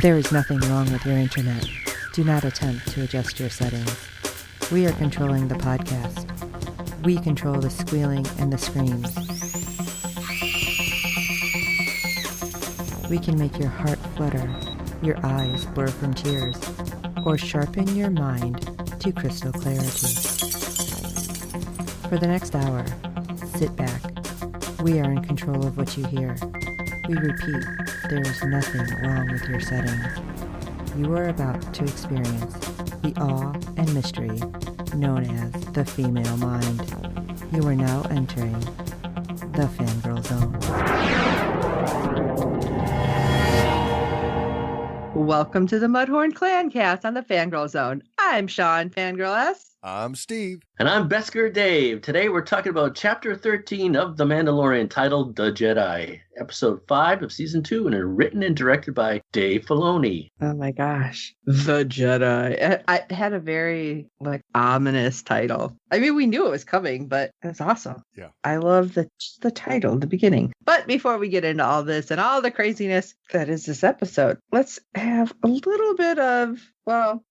There is nothing wrong with your internet. Do not attempt to adjust your settings. We are controlling the podcast. We control the squealing and the screams. We can make your heart flutter, your eyes blur from tears, or sharpen your mind to crystal clarity. For the next hour, sit back. We are in control of what you hear. We repeat, there is nothing wrong with your settings. You are about to experience the awe and mystery known as the female mind. You are now entering the Fangirl Zone. Welcome to the Mudhorn Clan cast on the Fangirl Zone. I'm Sean, Fangirl S. I'm Steve. And I'm Besker Dave. Today we're talking about Chapter 13 of The Mandalorian titled The Jedi, Episode 5 of Season 2, and written and directed by Dave Filoni. Oh my gosh. The Jedi. It had a very, ominous title. I mean, we knew it was coming, but it was awesome. Yeah. I love the title, the beginning. But before we get into all this and all the craziness that is this episode, let's have a little bit of,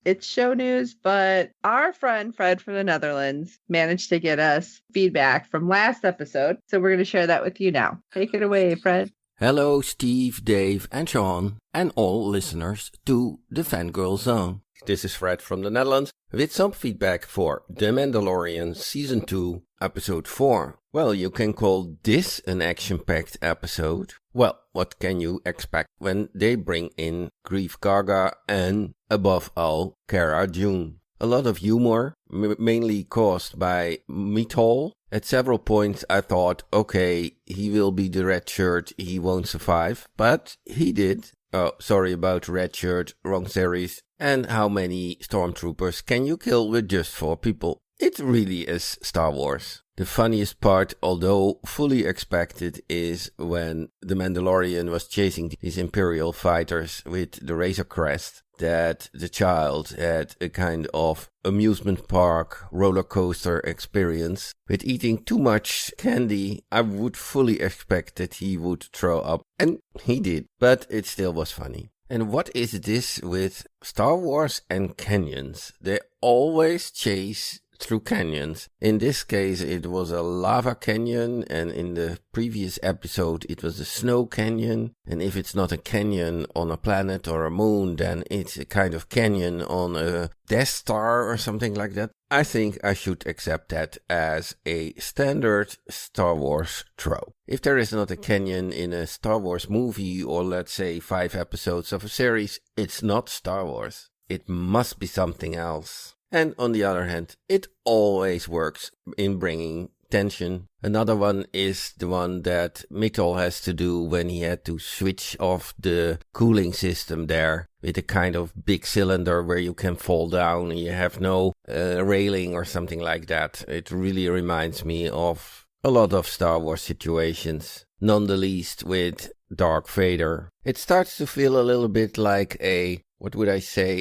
it's show news, but our friend Fred from the Netherlands managed to get us feedback from last episode. So we're going to share that with you now. Take it away, Fred. Hello, Steve, Dave, and Sean, and all listeners to the Fangirl Zone. This is Fred from the Netherlands with some feedback for The Mandalorian Season 2, Episode 4. Well, you can call this an action-packed episode. Well, what can you expect when they bring in Greef Karga and, above all, Cara Dune? A lot of humor, mainly caused by Meatall. At several points I thought, okay, he will be the red shirt, he won't survive. But he did. Oh, sorry about red shirt, wrong series. And how many stormtroopers can you kill with just 4 people? It really is Star Wars. The funniest part, although fully expected, is when the Mandalorian was chasing these Imperial fighters with the Razor Crest, that the child had a kind of amusement park roller coaster experience. With eating too much candy, I would fully expect that he would throw up. And he did, but it still was funny. And what is this with Star Wars and canyons? They always chase through canyons. In this case, it was a lava canyon, and in the previous episode, it was a snow canyon. And if it's not a canyon on a planet or a moon, then it's a kind of canyon on a Death Star or something like that. I think I should accept that as a standard Star Wars trope. If there is not a canyon in a Star Wars movie, or let's say 5 episodes of a series, it's not Star Wars. It must be something else. And on the other hand, it always works in bringing tension. Another one is the one that Mikkel has to do when he had to switch off the cooling system there with a kind of big cylinder where you can fall down and you have no railing or something like that. It really reminds me of a lot of Star Wars situations, none the least with Darth Vader. It starts to feel a little bit like a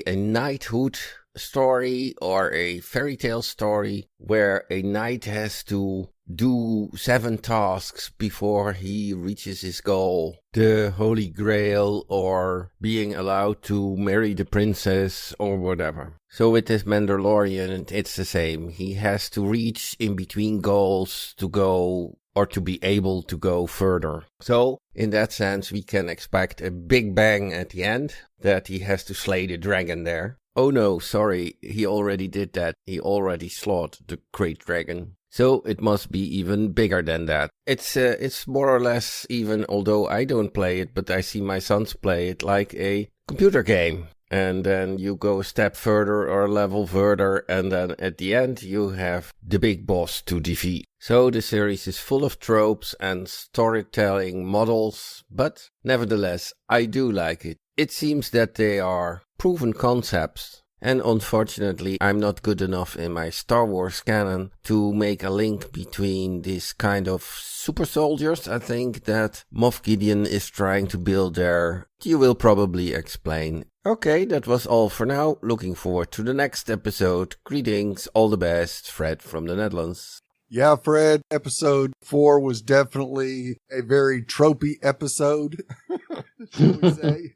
knighthood story or a fairy tale story where a knight has to do 7 tasks before he reaches his goal. The Holy Grail, or being allowed to marry the princess, or whatever. So with this Mandalorian, it's the same. He has to reach in between goals to go, or to be able to go further. So, in that sense, we can expect a big bang at the end, that he has to slay the dragon there. Oh no, sorry, he already did that. He already slaughtered the great dragon. So it must be even bigger than that. It's more or less even, although I don't play it, but I see my sons play it like a computer game. And then you go a step further or a level further, and then at the end you have the big boss to defeat. So the series is full of tropes and storytelling models, but nevertheless, I do like it. It seems that they are proven concepts, and unfortunately I'm not good enough in my Star Wars canon to make a link between this kind of super soldiers, I think, that Moff Gideon is trying to build there. You will probably explain. Okay, that was all for now. Looking forward to the next episode. Greetings, all the best, Fred from the Netherlands. Yeah, Fred, episode 4 was definitely a very tropey episode. shall we say.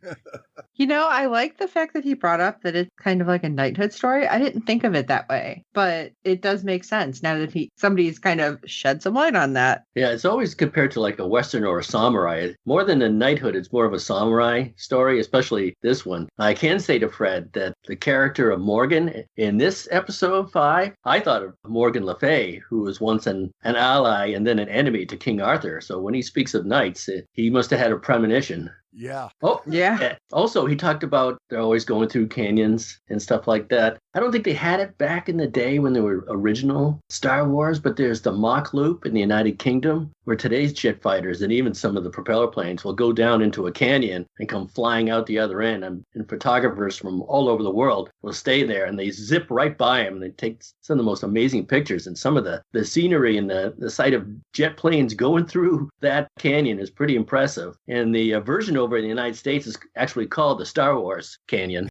I like the fact that he brought up that it's kind of like a knighthood story. I didn't think of it that way, but it does make sense now that somebody's kind of shed some light on that. Yeah, it's always compared to like a Western or a samurai. More than a knighthood, it's more of a samurai story, especially this one. I can say to Fred that the character of Morgan in this episode 5, I thought of Morgan Le Fay, who was once an ally and then an enemy to King Arthur. So when he speaks of knights, he must have had a premonition. Yeah. Oh, Yeah. Also, he talked about they're always going through canyons and stuff like that. I don't think they had it back in the day when they were original Star Wars, but there's the Mach Loop in the United Kingdom, where today's jet fighters and even some of the propeller planes will go down into a canyon and come flying out the other end. And photographers from all over the world will stay there, and they zip right by them. And they take some of the most amazing pictures. And some of the scenery and the sight of jet planes going through that canyon is pretty impressive. And the version over in the United States is actually called the Star Wars Canyon.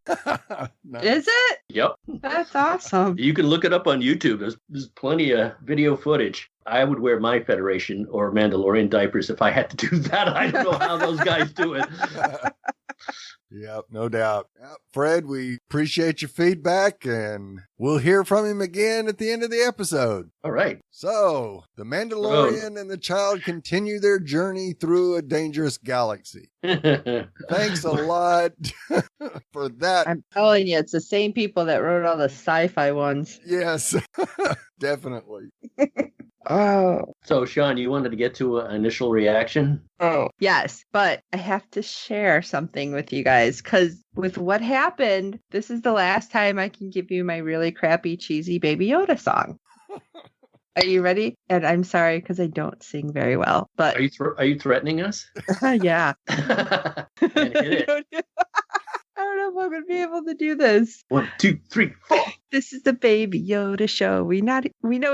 Nice. Is it? Yep. That's awesome. You can look it up on YouTube. There's plenty of video footage. I would wear my Federation or Mandalorian diapers if I had to do that. I don't know how those guys do it. Yep, no doubt. Yep. Fred, we appreciate your feedback, and we'll hear from him again at the end of the episode. All right. So, the Mandalorian and the child continue their journey through a dangerous galaxy. Thanks a lot for that. I'm telling you, it's the same people that wrote all the sci-fi ones. Yes, definitely. Oh. So, Sean, you wanted to get to an initial reaction? Oh. Yes, but I have to share something with you guys, because with what happened, this is the last time I can give you my really crappy, cheesy Baby Yoda song. Are you ready? And I'm sorry, because I don't sing very well. But Are you threatening us? yeah. And hit it. I don't know if I'm going to be able to do this. 1, 2, 3, 4. This is the Baby Yoda show. We know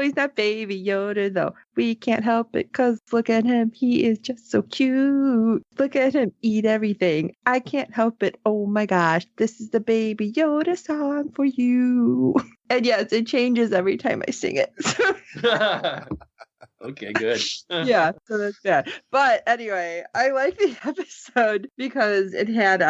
he's not Baby Yoda, though. We can't help it, because look at him. He is just so cute. Look at him eat everything. I can't help it. Oh my gosh. This is the Baby Yoda song for you. And yes, it changes every time I sing it. Okay, good. Yeah, so that's bad. But anyway, I like the episode because it had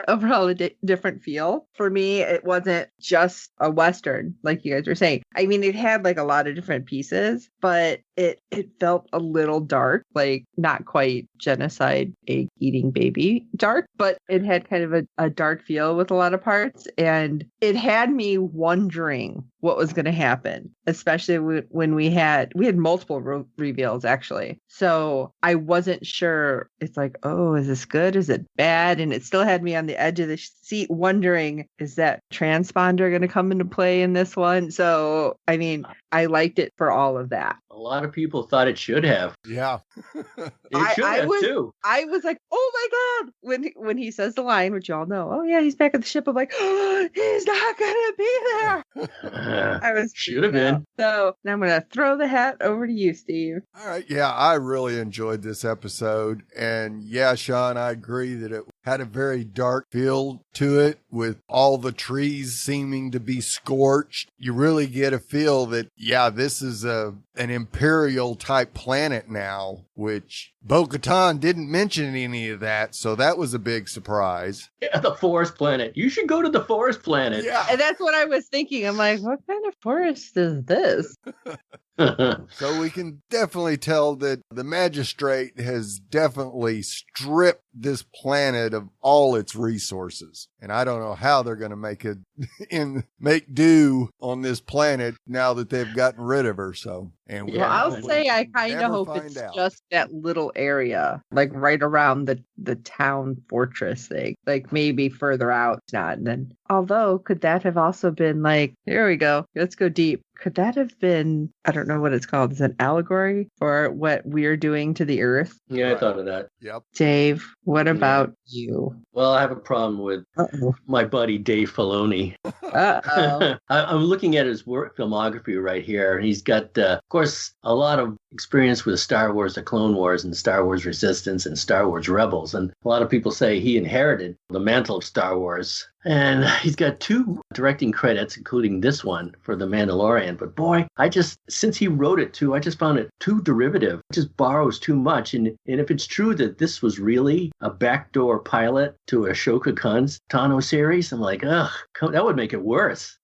overall a different feel. For me, it wasn't just a Western, like you guys were saying. I mean, it had like a lot of different pieces, but it felt a little dark, like not quite genocide, egg eating baby dark, but it had kind of a dark feel with a lot of parts. And it had me wondering what was going to happen, especially when we had multiple reveals, actually. So I wasn't sure. It's like, oh, is this good? Is it bad? And it still had me on the edge of the seat wondering, is that transponder going to come into play in this one? So, I mean, I liked it for all of that. A lot of people thought it should have. Yeah. It should have, too. I was like, oh my God. When he says the line, which y'all know, oh yeah, he's back at the ship. I'm like, oh, he's not going to be there. I was should have been. So now I'm going to throw the hat over to you, Steve. All right. Yeah, I really enjoyed this episode. And yeah, Sean, I agree that it had a very dark feel to it, with all the trees seeming to be scorched. You really get a feel that, yeah, this is an imperial type planet now, which Bo-Katan didn't mention any of that. So that was a big surprise. Yeah, the forest planet. You should go to the forest planet. Yeah. And that's what I was thinking. I'm like, what kind of forest is this? So we can definitely tell that the magistrate has definitely stripped this planet of all its resources. And I don't know how they're going to make do on this planet now that they've gotten rid of her. So, and well, I'll say I kind of hope it's just that little area, like right around the town fortress thing, like maybe further out. It's not. And then, although, could that have also been like, here we go, let's go deep. Could that have been, I don't know what it's called, is it an allegory for what we're doing to the earth? Yeah, I thought of that. Yep. Dave, what about you? Well, I have a problem with my buddy Dave Filoni. Uh-oh. I'm looking at his work filmography right here. He's got, of course, course, a lot of experience with Star Wars, the Clone Wars, and Star Wars Resistance, and Star Wars Rebels. And a lot of people say he inherited the mantle of Star Wars. And he's got 2 directing credits, including this one for The Mandalorian. But boy, since he wrote it too, I just found it too derivative. It just borrows too much. And if it's true that this was really a backdoor pilot to Ashoka Khan's Tano series, I'm like, ugh, that would make it worse.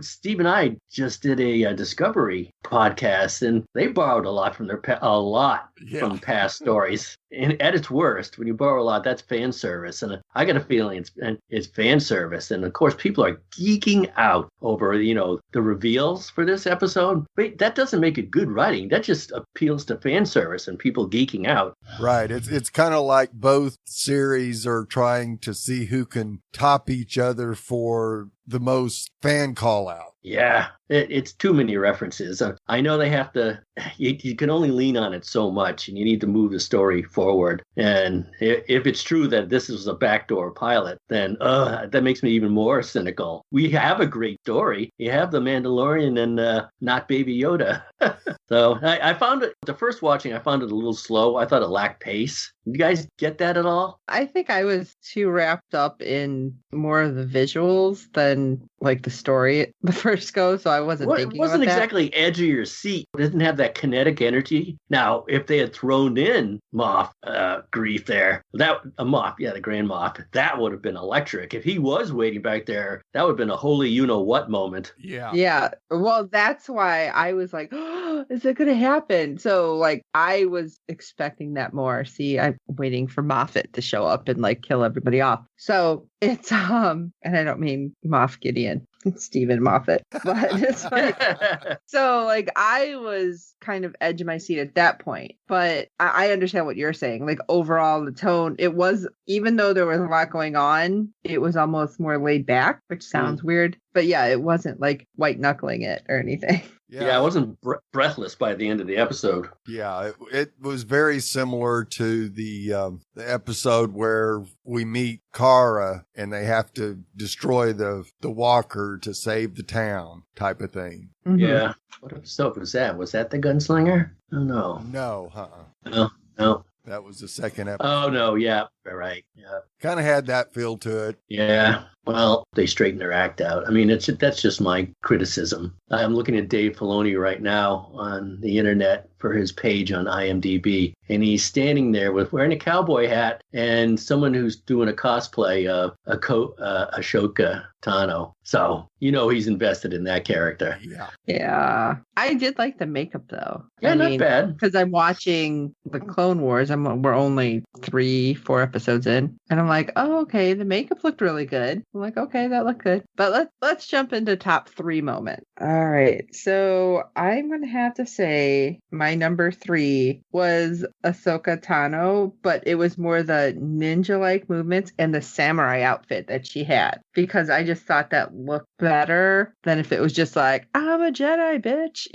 Steve and I just did a Discovery podcast, and they borrowed a lot from from past stories. And at its worst, when you borrow a lot, that's fan service. And I got a feeling it's fan service. And of course, people are geeking out over, the reveals for this episode. But that doesn't make it good writing. That just appeals to fan service and people geeking out. Right. It's kind of like both series are trying to see who can top each other for the most fan call out. Yeah, it's too many references. I know they have to, you can only lean on it so much, and you need to move the story forward. And if it's true that this is a backdoor pilot, then that makes me even more cynical. We have a great story. You have the Mandalorian and not Baby Yoda. So I found it, the first watching, I found it a little slow. I thought it lacked pace. Did you guys get that at all? I think I was too wrapped up in more of the visuals than like the story the first go, so I wasn't thinking It wasn't about exactly edge of your seat. It didn't have that kinetic energy. Now, if they had thrown in Moff Grief there, the Grand Moff, that would have been electric. If he was waiting back there, that would have been a holy you-know-what moment. Yeah. Yeah. Well, that's why I was like, oh, is it going to happen? So, like, I was expecting that more. See, I'm waiting for Moffat to show up and, like, kill everybody off. So it's, and I don't mean Moff Gideon, Stephen Moffat, but it's like, so like I was kind of edge of my seat at that point, but I understand what you're saying. Like overall, the tone, it was, even though there was a lot going on, it was almost more laid back, which sounds weird, but yeah, it wasn't like white knuckling it or anything. Yeah, I wasn't breathless by the end of the episode. Yeah, it was very similar to the episode where we meet Kara and they have to destroy the walker to save the town type of thing. Mm-hmm. Yeah. What episode was that? Was that the gunslinger? Oh, no. No, No. That was the second episode. Oh, no, yeah, right. Yeah. Kind of had that feel to it. Yeah. Well, they straightened their act out. I mean, that's just my criticism. I'm looking at Dave Filoni right now on the internet for his page on IMDb, and he's standing there wearing a cowboy hat and someone who's doing a cosplay of Ashoka Tano. So, he's invested in that character. Yeah. I did like the makeup though. Yeah, not bad. Because I'm watching the Clone Wars. We're only 3-4 episodes in, and I'm like, oh, okay, the makeup looked really good. I'm like, okay, that looked good. But let's jump into top 3 moments. All right. So I'm going to have to say my number 3 was Ahsoka Tano, but it was more the ninja-like movements and the samurai outfit that she had, because I just thought that looked better than if it was just like, I'm a Jedi, bitch,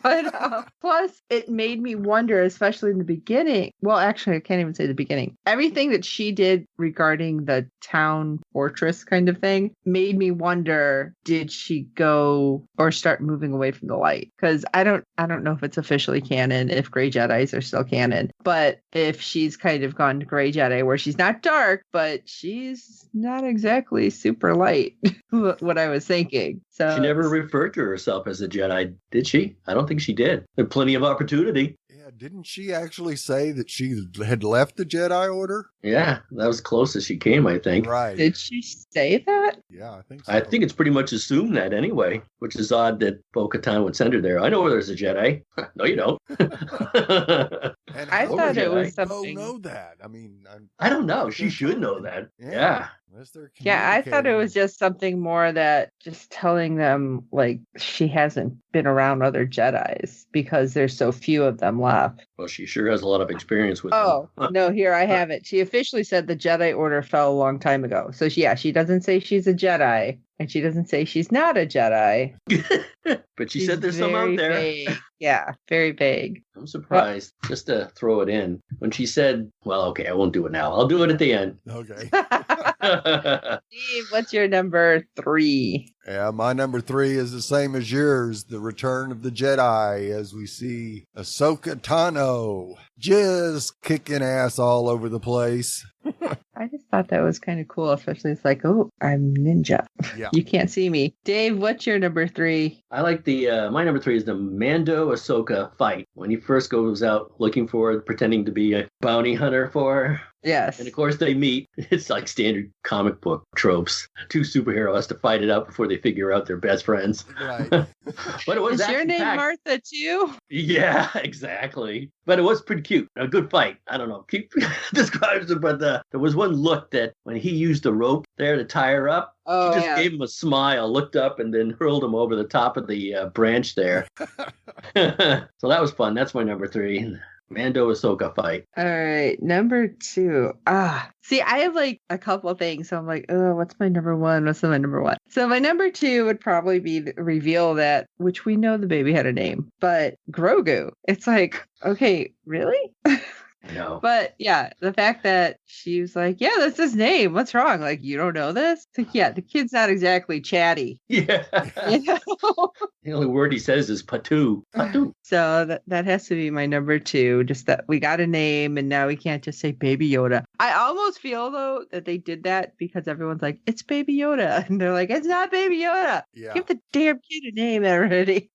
but plus it made me wonder, especially in the beginning. Well, actually, I can't even say the beginning. Everything that she did regarding the town fortress kind of thing made me wonder, did she go or start moving away from the light? Because I don't know if it's officially canon, if Grey Jedis are still canon, but if she's kind of gone to Grey Jedi where she's not dark, but she's not exactly super light, what I was thinking. So she never referred to herself as a Jedi, did she? I don't think she did. There had plenty of opportunity. Yeah, didn't she actually say that she had left the Jedi Order? Yeah, that was close as she came, I think. Right. Did she say that? Yeah, I think so. I think it's pretty much assumed that anyway, which is odd that Bo-Katan would send her there. I know where there's a Jedi. No, you don't. And I how thought would it was Bo something. know that? I mean, I don't know. She should know that. Yeah. Unless they're Yeah, I thought it was communicating. just something more that just telling them like she hasn't been around other Jedis because there's so few of them left. Well, she sure has a lot of experience with Oh, them. no, here I have it. She officially said the Jedi Order fell a long time ago. So she doesn't say she's a Jedi, and she doesn't say she's not a Jedi. But she She's said there's some out very there. vague. Yeah, very vague. I'm surprised, just to throw it in, when she said, well, okay, I won't do it now. I'll do it at the end. Okay. Steve, what's your number 3? Yeah, my number 3 is the same as yours, The Return of the Jedi, as we see Ahsoka Tano just kicking ass all over the place. I just thought that was kind of cool, especially it's like, oh, I'm ninja. Yeah. You can't see me. Dave, what's your number 3? I like my number 3 is the Mando Ahsoka fight. When he first goes out looking for her, pretending to be a bounty hunter for her. Yes. And of course they meet. It's like standard comic book tropes. 2 superheroes to fight it out before they figure out they're best friends. Right. But it was Is your name action-packed. Martha too? Yeah, exactly. But it was pretty cute. A good fight. I don't know. Keep describes it, but there was one look that when he used the rope there to tie her up, Oh, she just yeah. gave him a smile, looked up, and then hurled him over the top of the branch there. So that was fun. That's my number 3. Mando Ahsoka fight. All right, number 2. See, I have like a couple of things, so I'm like, oh, what's my number 1? What's my number 1? So my number 2 would probably be the reveal that, which we know the baby had a name, but Grogu. It's like, okay, really? I know. But yeah, the fact that she was like, yeah, that's his name. What's wrong? Like, you don't know this? It's like, yeah, the kid's not exactly chatty. Yeah. You know? The only word he says is Patu. Patu. So that has to be my number 2. Just that we got a name and now we can't just say Baby Yoda. I almost feel though that they did that because everyone's like, it's Baby Yoda. And they're like, it's not Baby Yoda. Yeah. Give the damn kid a name already.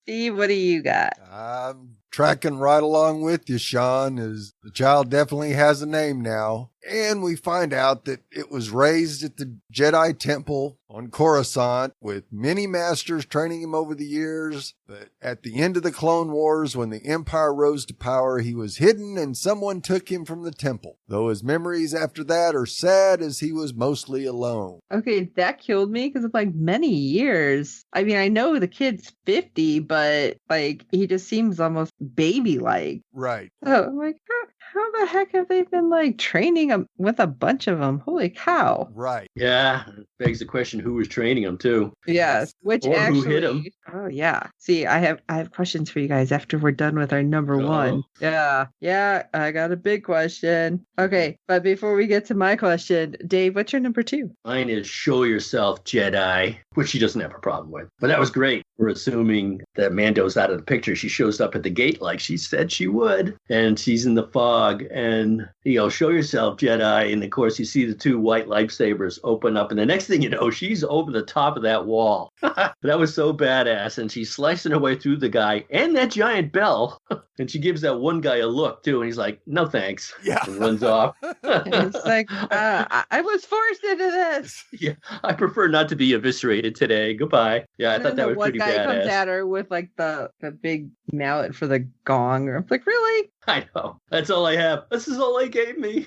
Steve, what do you got? I'm tracking right along with you, Sean, as the child definitely has a name now. And we find out that it was raised at the Jedi Temple on Coruscant with many masters training him over the years. But at the end of the Clone Wars, when the Empire rose to power, he was hidden and someone took him from the temple. Though his memories after that are sad as he was mostly alone. Okay, that killed me because of like many years. I mean, I know the kid's 50, but like he just seems almost baby-like. Right. So I'm like, how the heck have they been like training him with a bunch of them? Holy cow. Right. Yeah. It begs the question who was training him too. Yes. Which Or actually who hit him. Oh yeah. See, I have questions for you guys after we're done with our number Uh-oh. 1. Yeah. Yeah, I got a big question. Okay, but before we get to my question, Dave, what's your number 2? Mine is Show Yourself Jedi, which she doesn't have a problem with. But that was great. We're assuming that Mando's out of the picture. She shows up at the gate like she said she would. And she's in the fog. And, show yourself, Jedi. And, of course, you see the 2 white lightsabers open up. And the next thing you know, she's over the top of that wall. That was so badass. And she's slicing her way through the guy and that giant bell. And she gives that one guy a look, too. And he's like, no, thanks. Yeah. And runs off. It's like, I was forced into this. Yeah, I prefer not to be eviscerated today. Goodbye. Yeah, I And thought then that the was one pretty guy comes badass. at her with like the big mallet for the gong. I'm like, really? I know. That's all I have. This is all they gave me.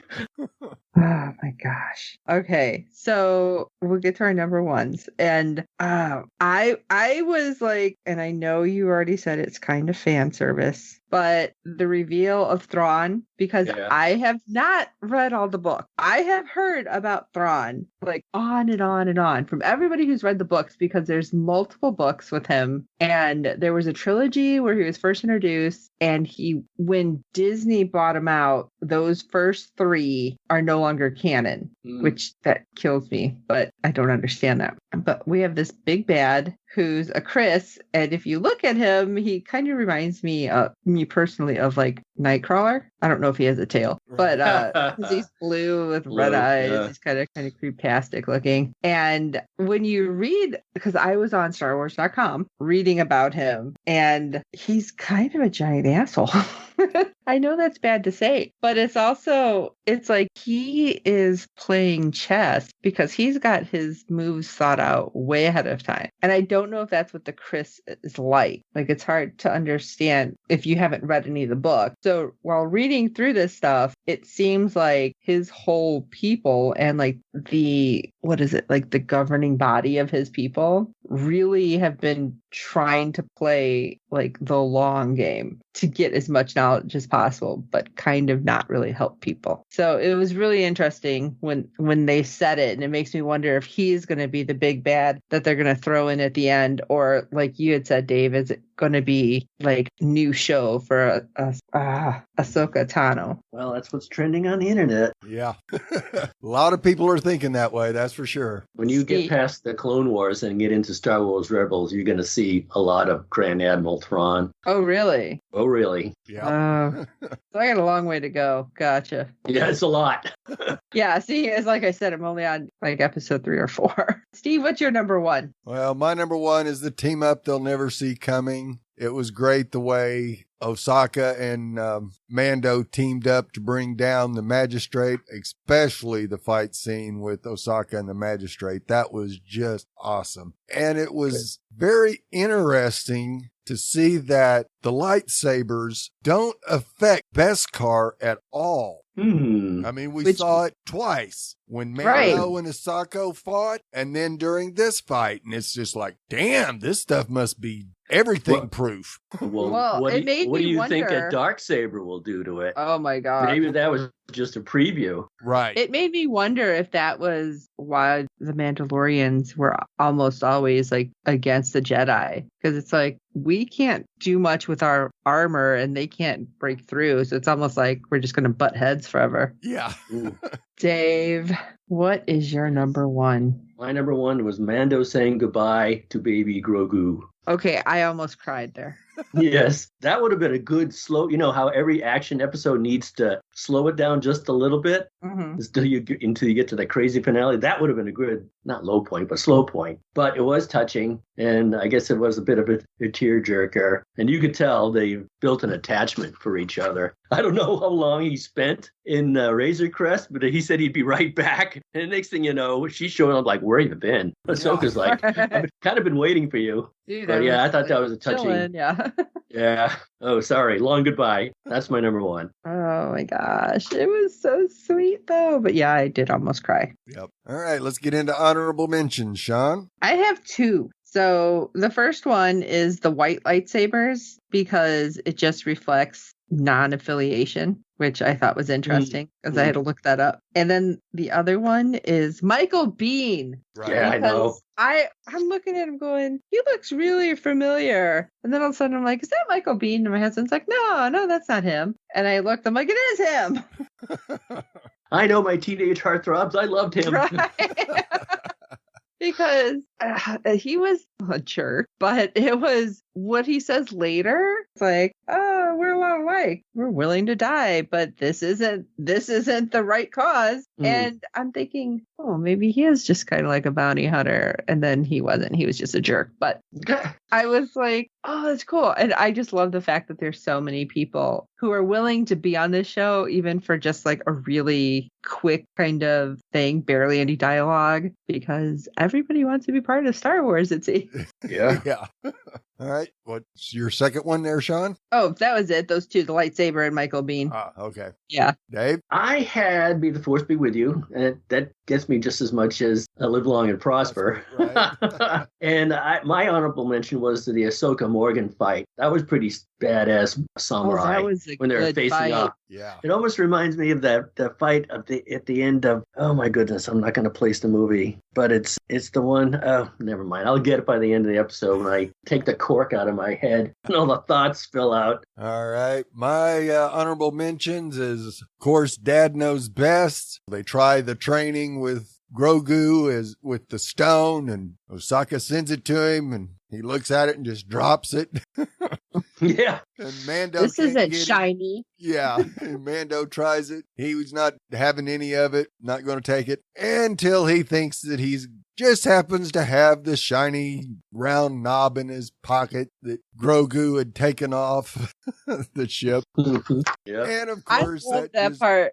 Oh my gosh. Okay, so we'll get to our number 1s, and I was like, and I know you already said it's kind of fan service, but the reveal of Thrawn, because Yeah. I have not read all the books. I have heard about Thrawn like on and on and on from everybody who's read the books, because there's multiple books with him, and there was a trilogy where he was first introduced, and when Disney bought him out, those first 3 are no longer canon, which that kills me, but I don't understand that. But we have this big bad who's a Chris, and if you look at him, he kind of reminds me personally of like Nightcrawler. I don't know if he has a tail, but 'cause he's blue with red Blue, eyes, yeah. he's kind of creeptastic looking. And when you read, because I was on StarWars.com reading about him, and he's kind of a giant asshole. I know that's bad to say, but it's like he is playing chess because he's got his moves thought out way ahead of time. And I don't know if that's what the Chris is like. Like, it's hard to understand if you haven't read any of the book. So while reading through this stuff, it seems like his whole people and like the governing body of his people really have been trying to play like the long game to get as much knowledge as possible, but kind of not really help people. So it was really interesting when they said it, and it makes me wonder if he's going to be the big bad that they're going to throw in at the end, or like you had said, Dave, is it going to be like new show for Ahsoka Tano. Well, that's what's trending on the internet. Yeah. A lot of people are thinking that way, that's for sure. When you get past the Clone Wars and get into Star Wars Rebels, you're going to see a lot of Grand Admiral Thrawn. Oh, really? Oh, really? Yeah. So I got a long way to go. Gotcha. Yeah, it's a lot. Yeah, see, it's like I said, I'm only on like episode 3 or 4. Steve, what's your number one? Well, my number one is the team up they'll never see coming. It was great the way Osaka and Mando teamed up to bring down the magistrate, especially the fight scene with Osaka and the magistrate. That was just awesome. And it was very interesting to see that the lightsabers don't affect Beskar at all. I mean, we saw it twice when Mando and Asako fought, and then during this fight. And it's just like, damn, this stuff must be everything proof. Well, what do you think a Darksaber will do to it? Oh my god. Maybe that was just a preview. Right. It made me wonder if that was why the Mandalorians were almost always like against the Jedi. Because it's like, we can't do much with our armor and they can't break through. So it's almost like we're just going to butt heads forever. Yeah. Dave, what is your number one? My number one was Mando saying goodbye to baby Grogu. Okay, I almost cried there. Yes, that would have been a good slow, you know how every action episode needs to slow it down just a little bit until you get to the crazy finale. That would have been a good, not low point, but slow point. But it was touching, and I guess it was a bit of a tearjerker. And you could tell they built an attachment for each other. I don't know how long he spent in Razor Crest, but he said he'd be right back. And the next thing you know, she's showing up like, where have you been? Ahsoka's like, I've kind of been waiting for you. Dude, but yeah, I thought that was a touching. Chilling, yeah. Yeah. Oh, sorry. Long goodbye. That's my number one. Oh my gosh. It was so sweet though. But yeah, I did almost cry. Yep. All right. Let's get into honorable mentions, Sean. I have 2. So the first one is the white lightsabers because it just reflects non-affiliation, which I thought was interesting because I had to look that up. And then the other one is Michael Biehn. Right. Yeah, I know. I'm looking at him going, he looks really familiar. And then all of a sudden I'm like, is that Michael Biehn? And my husband's like, no, that's not him. And I looked, I'm like, it is him. I know my teenage heartthrobs. I loved him. Right. Because he was a jerk, but it was what he says later. It's like, oh, we're a lot alike. We're willing to die, but this isn't the right cause. And I'm thinking, oh, maybe he is just kind of like a bounty hunter. And then he wasn't. He was just a jerk. But I was like, oh, that's cool. And I just love the fact that there's so many people who are willing to be on this show, even for just like a really quick kind of thing, barely any dialogue, because everybody wants to be part of Star Wars, it seems. Yeah. Yeah. All right. What's your second one there, Sean? Oh, that was it. Those 2, the lightsaber and Michael Biehn. Ah, okay. Yeah. Dave? I had May the Force Be With You, and that gets me just as much as Live Long and Prosper. Right. And my honorable mention was to the Ahsoka Morgan fight. That was pretty badass samurai that was when they were facing fight. off. Yeah. It almost reminds me of that fight at the end of, oh my goodness, I'm not going to place the movie, but it's the one, oh, never mind. I'll get it by the end of the episode when I take the cork out of my head and all the thoughts spill out. All right. My honorable mentions is, of course, Dad Knows Best. They try the training with Grogu with the stone, and Osaka sends it to him, and he looks at it and just drops it. Yeah. And Mando This can't isn't get it. shiny. Yeah. And Mando tries it. He was not having any of it, not going to take it until he thinks that he's just happens to have the shiny round knob in his pocket that Grogu had taken off the ship. Yeah. And of I course, love that just part.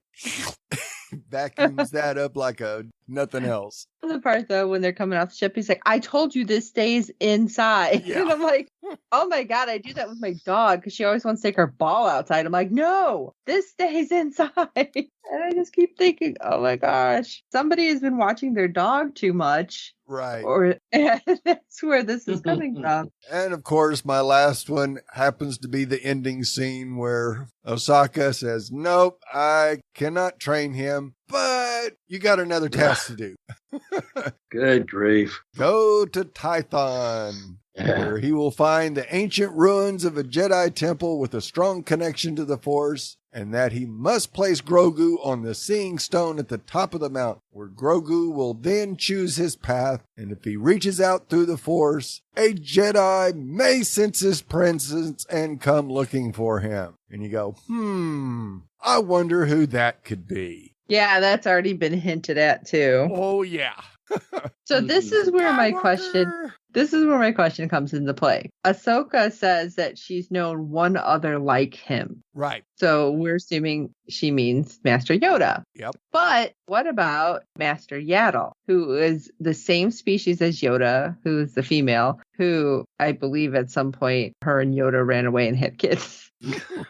vacuums that up like a nothing else. The part though, when they're coming off the ship, he's like, I told you this stays inside. Yeah. And I'm like, oh my God, I do that with my dog because she always wants to take her ball outside. I'm like, no, this stays inside. And I just keep thinking, oh my gosh, somebody has been watching their dog too much. Right. Or that's where this is coming from. And of course, my last one happens to be the ending scene where Osaka says, nope, I cannot train him, but you got another task to do. Good grief. Go to Tython. where he will find the ancient ruins of a Jedi temple with a strong connection to the Force, and that he must place Grogu on the Seeing Stone at the top of the mountain, where Grogu will then choose his path, and if he reaches out through the Force, a Jedi may sense his presence and come looking for him. And you go, I wonder who that could be. Yeah, that's already been hinted at too. Oh, yeah. So this is where my question comes into play. Ahsoka says that she's known one other like him. Right. So we're assuming she means Master Yoda. Yep. But what about Master Yaddle, who is the same species as Yoda, who is the female, who I believe at some point her and Yoda ran away and had kids.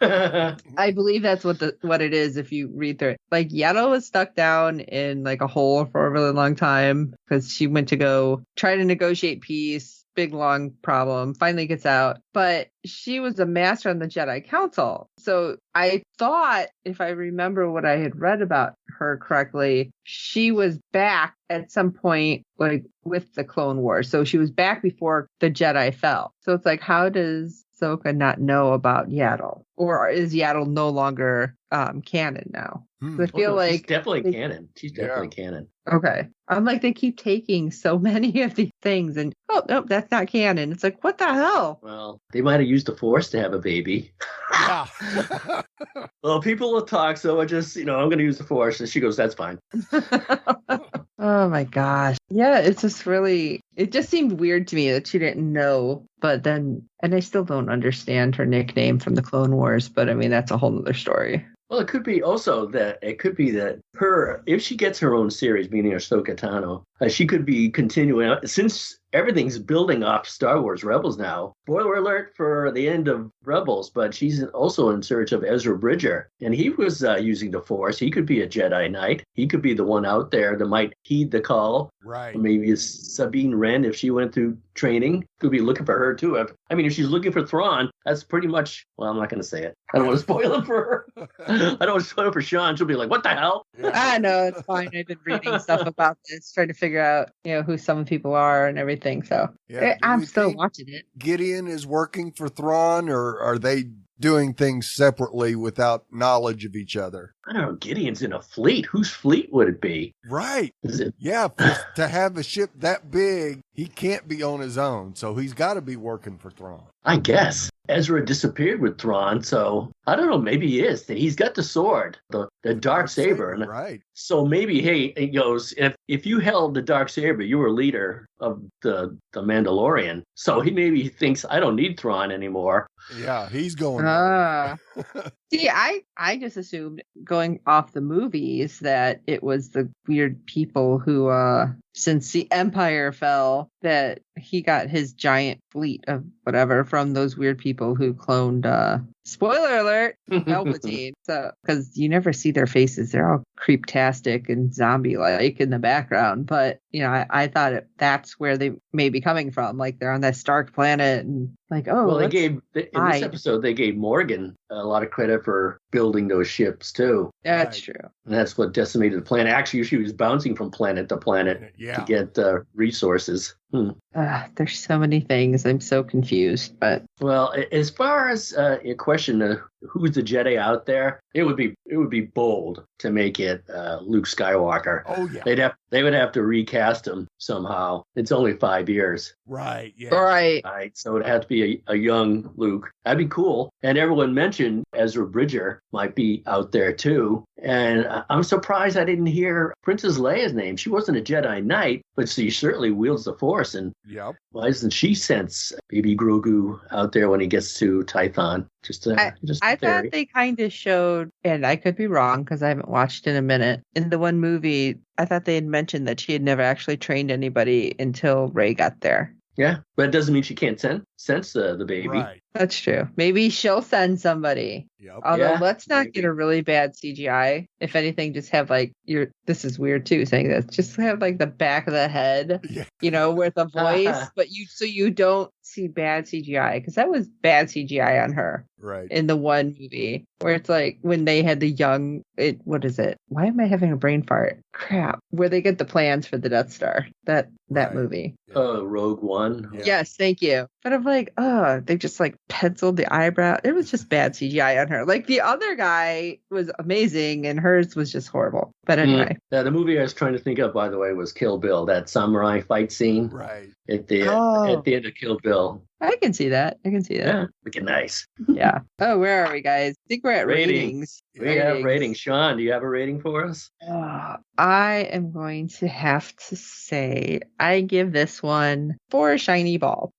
I believe that's what it is if you read through it. Like Yaddle was stuck down in like a hole for a really long time because she went to go try to negotiate peace. Big long problem, finally gets out, but she was a master on the Jedi Council. So I thought, if I remember what I had read about her correctly, she was back at some point, like with the Clone Wars. So she was back before the Jedi fell. So it's like, how does Ahsoka not know about Yaddle? Or is Yaddle no longer canon now? I feel like she's definitely canon. She's definitely canon. Okay. I'm like, they keep taking so many of these things and, oh, no, that's not canon. It's like, what the hell? Well, they might have used the Force to have a baby. Yeah. Well, people will talk, so I just, I'm going to use the Force. And she goes, that's fine. Oh, my gosh. Yeah, it's just really, it just seemed weird to me that she didn't know. But then, and I still don't understand her nickname from the Clone Wars, but I mean, that's a whole other story. Well, it could be also that her, if she gets her own series, meaning Ahsoka Tano, she could be continuing, since everything's building off Star Wars Rebels now. Spoiler alert for the end of Rebels, but she's also in search of Ezra Bridger, and he was using the Force. He could be a Jedi Knight. He could be the one out there that might heed the call. Right. Or maybe it's Sabine Wren, if she went through training, could be looking for her too. I mean, if she's looking for Thrawn, that's pretty much, well, I'm not going to say it. I don't want to spoil it for her. I don't want to spoil it for Sean. She'll be like, what the hell? I know, it's fine. I've been reading stuff about this, trying to figure out, who some people are and everything. So I'm still watching it. Gideon is working for Thrawn, or are they doing things separately without knowledge of each other? I don't know. Gideon's in a fleet. Whose fleet would it be? Right. Is it? Yeah. To have a ship that big, he can't be on his own. So he's got to be working for Thrawn. I guess. Ezra disappeared with Thrawn, so I don't know. Maybe he is. He's got the sword, the dark saber. Right. So maybe, hey, it goes, if you held the dark saber, you were leader of the Mandalorian. So he thinks, I don't need Thrawn anymore. Yeah, he's going. See, I just assumed, going off the movies, that it was the weird people who, since the Empire fell, that he got his giant fleet of whatever from those weird people who cloned, spoiler alert, Palpatine. So, because you never see their faces. They're all creeptastic and zombie-like in the background. But, I thought that's where they may be coming from. Like, they're on that Stark planet and like, oh. Well, in this episode, they gave Morgan a lot of credit for building those ships, too. That's true. And that's what decimated the planet. Actually, she was bouncing from planet to planet to get resources. There's so many things. I'm so confused. But well, as far as your question of who's the Jedi out there, it would be bold to make it Luke Skywalker. Oh yeah. They would have to recast him somehow. It's only 5 years. Right. Yeah. Right. So it'd have to be a young Luke. That'd be cool. And everyone mentioned Ezra Bridger might be out there too. And I'm surprised I didn't hear Princess Leia's name. She wasn't a Jedi Knight, but she certainly wields the Force. And why doesn't she sense baby Grogu out there when he gets to Tython? I thought they kind of showed, and I could be wrong because I haven't watched in a minute. In the one movie, I thought they had mentioned that she had never actually trained anybody until Rey got there. Yeah, but it doesn't mean she can't sense the baby. Right. That's true. Maybe she'll send somebody. Yep. Although let's not get a really bad CGI. If anything, just have like this is weird too saying this. Just have like the back of the head, with a voice, but you don't see bad CGI, because that was bad CGI on her. Right. In the one movie where it's like when they had the young, what is it? Why am I having a brain fart? Crap. Where they get the plans for the Death Star. That movie. Rogue One. Yes. Yes, thank you. But I'm like, oh, they just like penciled the eyebrow. It was just bad CGI on her. Like the other guy was amazing and hers was just horrible. But anyway. Yeah, the movie I was trying to think of, by the way, was Kill Bill, that samurai fight scene. Right. At the end of Kill Bill. I can see that. Yeah, looking nice. Yeah. Oh, where are we, guys? I think we're at ratings. We have ratings. Sean, do you have a rating for us? I am going to have to say I give this one 4 shiny balls.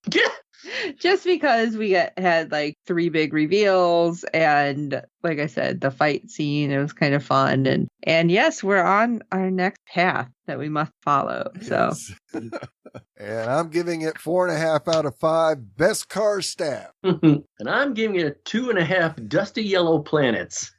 Just because we had like 3 big reveals and like I said, the fight scene, it was kind of fun. And yes, we're on our next path that we must follow. So, and I'm giving it 4.5 out of 5 best car staff. And I'm giving it 2.5 dusty yellow planets.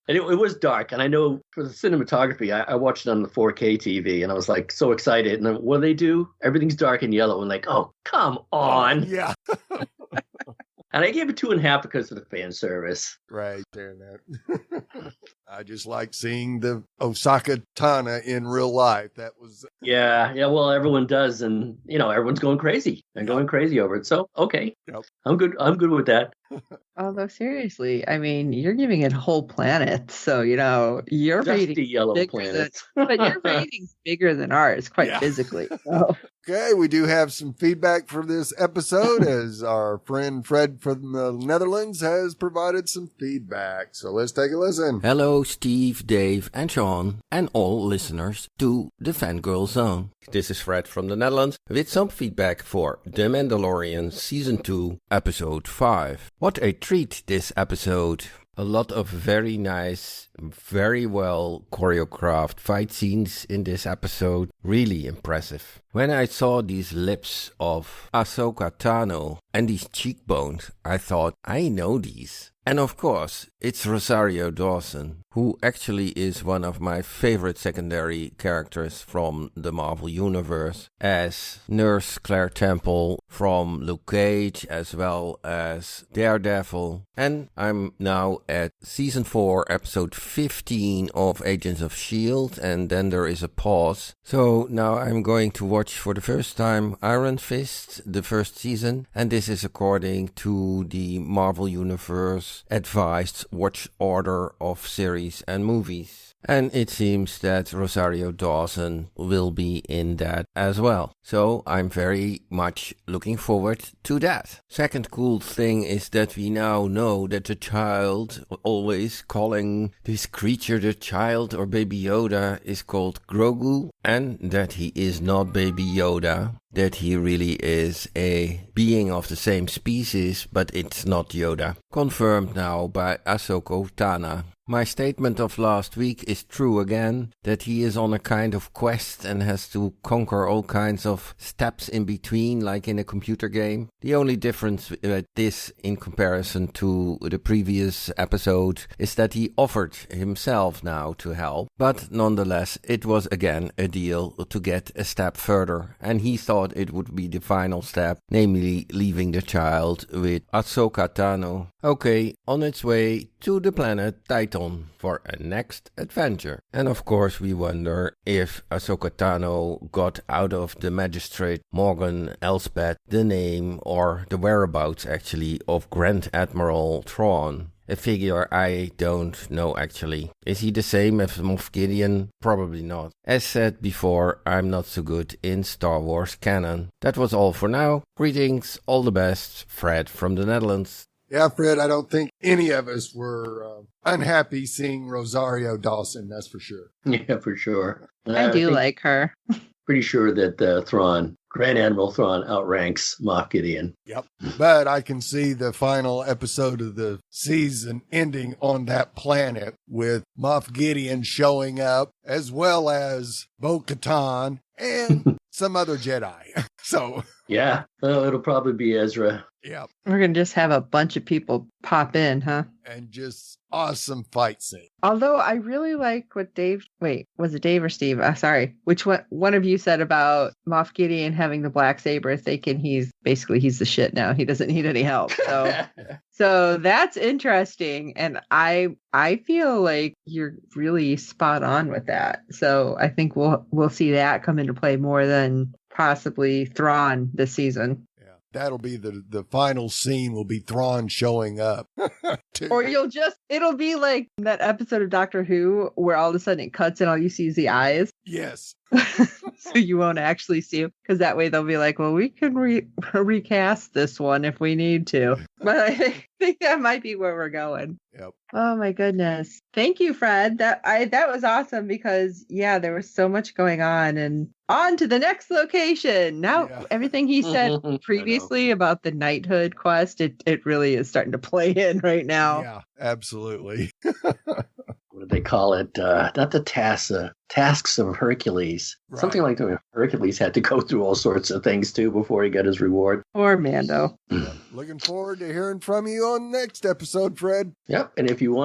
And it was dark, and I know for the cinematography, I watched it on the 4K TV, and I was like so excited. And then what do they do? Everything's dark and yellow, and like, oh, come on. Yeah. And I gave it 2.5 because of the fan service. Right, there that. I just like seeing the Osaka Tana in real life. That was yeah. Well, everyone does, and everyone's going crazy. They're going crazy over it. So okay, I'm good. I'm good with that. Although seriously, I mean, you're giving it whole planets, so your rating yellow planets, but your rating's bigger than ours, quite physically. So. Okay, we do have some feedback for this episode, as our friend Fred from the Netherlands has provided some feedback. So let's take a listen. Hello, Steve, Dave, and Sean, and all listeners to the Fangirl Zone. This is Fred from the Netherlands with some feedback for The Mandalorian Season 2, Episode 5. What a treat this episode. A lot of very nice, very well choreographed fight scenes in this episode. Really impressive. When I saw these lips of Ahsoka Tano and these cheekbones, I thought, I know these. And of course, it's Rosario Dawson, who actually is one of my favorite secondary characters from the Marvel Universe, as Nurse Claire Temple from Luke Cage, as well as Daredevil. And I'm now at Season 4, Episode 15 of Agents of S.H.I.E.L.D., and then there is a pause. So now I'm going to watch for the first time Iron Fist, the first season, and this is according to the Marvel Universe advised watch order of series and movies. And it seems that Rosario Dawson will be in that as well. So I'm very much looking forward to that. Second cool thing is that we now know that the child, always calling this creature the child or Baby Yoda, is called Grogu, and that he is not Baby Yoda. That he really is a being of the same species, but it's not Yoda. Confirmed now by Ahsoka Tano. My statement of last week is true again, that he is on a kind of quest and has to conquer all kinds of steps in between, like in a computer game. The only difference with this in comparison to the previous episode is that he offered himself now to help, but nonetheless it was again a deal to get a step further, and he thought it would be the final step, namely leaving the child with Ahsoka Tano. Okay, on its way to the planet Titan for a next adventure. And of course we wonder if Ahsoka Tano got out of the magistrate Morgan Elsbeth the name or the whereabouts actually of Grand Admiral Thrawn. A figure I don't know actually. Is he the same as Moff Gideon? Probably not. As said before, I'm not so good in Star Wars canon. That was all for now. Greetings, all the best, Fred from the Netherlands. Yeah, Fred, I don't think any of us were unhappy seeing Rosario Dawson, that's for sure. Yeah, for sure. I do like her. Pretty sure that Thrawn, Grand Admiral Thrawn, outranks Moff Gideon. Yep. But I can see the final episode of the season ending on that planet with Moff Gideon showing up, as well as Bo-Katan and some other Jedi. So yeah, well, it'll probably be Ezra. Yeah. We're going to just have a bunch of people pop in, huh? And just awesome fight scene. Although I really like what was it Dave or Steve? Sorry. Which one of you said about Moff Gideon having the black saber, thinking he's the shit now. He doesn't need any help. So that's interesting. And I feel like you're really spot on with that. So I think we'll see that come into play more than possibly Thrawn this season. Yeah. That'll be the final scene will be Thrawn showing up. Or it'll be like that episode of Doctor Who where all of a sudden it cuts and all you see is the eyes. Yes. So you won't actually see him, because that way they'll be like, well, we can recast this one if we need to. But I think that might be where we're going. Yep. Oh my goodness. Thank you, Fred. That was awesome, because there was so much going on. And on to the next location. Now everything he said previously about the knighthood quest, it really is starting to play in right now. Yeah, absolutely. What do they call it? Not the tasks of Hercules. Right. Something like that. Hercules had to go through all sorts of things too before he got his reward. Poor Mando. Looking forward to hearing from you on the next episode, Fred. Yep. And if you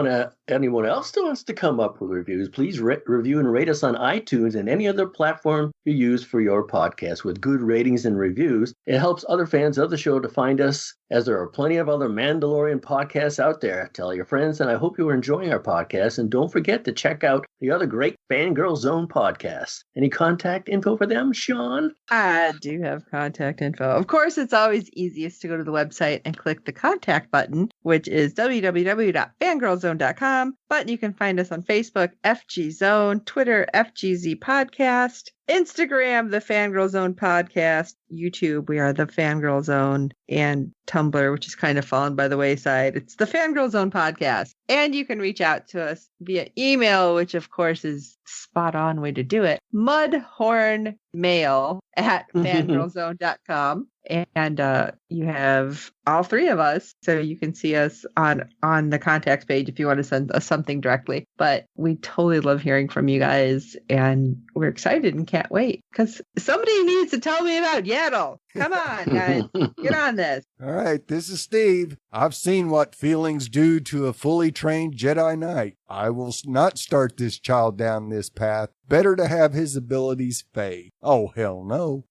anyone else that wants to come up with reviews, please review and rate us on iTunes and any other platform you use for your podcast. With good ratings and reviews, it helps other fans of the show to find us, as there are plenty of other Mandalorian podcasts out there. Tell your friends, and I hope you are enjoying our podcast. And don't forget to check out the other great Fangirl Zone podcasts. Any contact info for them, Sean? I do have contact info. Of course, it's always easiest to go to the website and click the contact button, which is www.fangirlzone.com. But you can find us on Facebook, FG Zone, Twitter, FGZ Podcast, Instagram, the Fangirl Zone Podcast, YouTube, we are the Fangirl Zone, and Tumblr, which is kind of fallen by the wayside. It's the Fangirl Zone Podcast. And you can reach out to us via email, which of course is spot on way to do it. mudhornmail@fangirlzone.com. And you have all three of us, so you can see us on the contacts page if you want to send us something directly. But we totally love hearing from you guys, and we're excited and can't wait, because somebody needs to tell me about Yaddle. Come on, guys. Get on this. All right, this is Steve. I've seen what feelings do to a fully trained Jedi Knight. I will not start this child down this path. Better to have his abilities fade. Oh, hell no.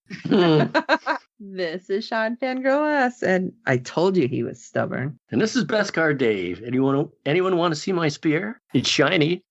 This is Sean Fangirl S, and I told you he was stubborn. And this is Beskar Dave. Anyone want to see my spear? It's shiny.